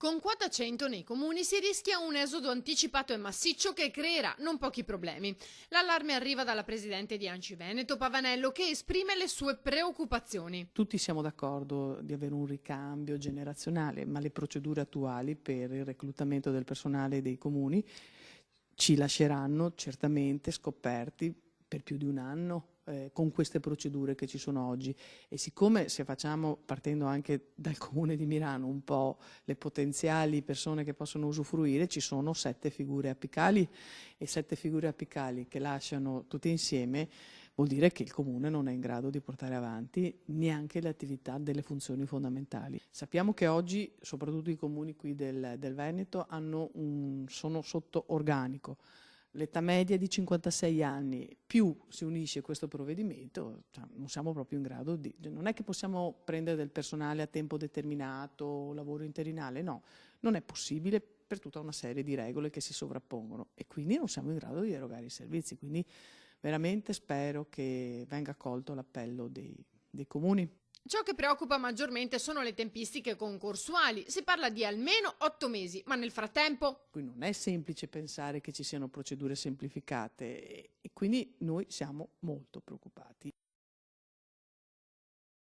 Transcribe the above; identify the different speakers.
Speaker 1: Con quota 100 nei comuni si rischia un esodo anticipato e massiccio che creerà non pochi problemi. L'allarme arriva dalla presidente di ANCI Veneto, Pavanello, che esprime le sue preoccupazioni.
Speaker 2: Tutti siamo d'accordo di avere un ricambio generazionale, ma le procedure attuali per il reclutamento del personale dei comuni ci lasceranno certamente scoperti per più di un anno con queste procedure che ci sono oggi. E siccome, se facciamo, partendo anche dal comune di Milano, un po' le potenziali persone che possono usufruire, ci sono 7 figure apicali, e 7 figure apicali che lasciano tutte insieme vuol dire che il comune non è in grado di portare avanti neanche le attività delle funzioni fondamentali. Sappiamo che oggi, soprattutto i comuni qui del Veneto, sono sotto organico. L'età media è di 56 anni, più si unisce questo provvedimento, cioè non siamo proprio in grado di... Non è che possiamo prendere del personale a tempo determinato, lavoro interinale, no, non è possibile per tutta una serie di regole che si sovrappongono e quindi non siamo in grado di erogare i servizi. Quindi veramente spero che venga accolto l'appello dei comuni.
Speaker 1: Ciò che preoccupa maggiormente sono le tempistiche concorsuali. Si parla di almeno 8 mesi, ma nel frattempo...
Speaker 2: Qui non è semplice pensare che ci siano procedure semplificate e quindi noi siamo molto preoccupati.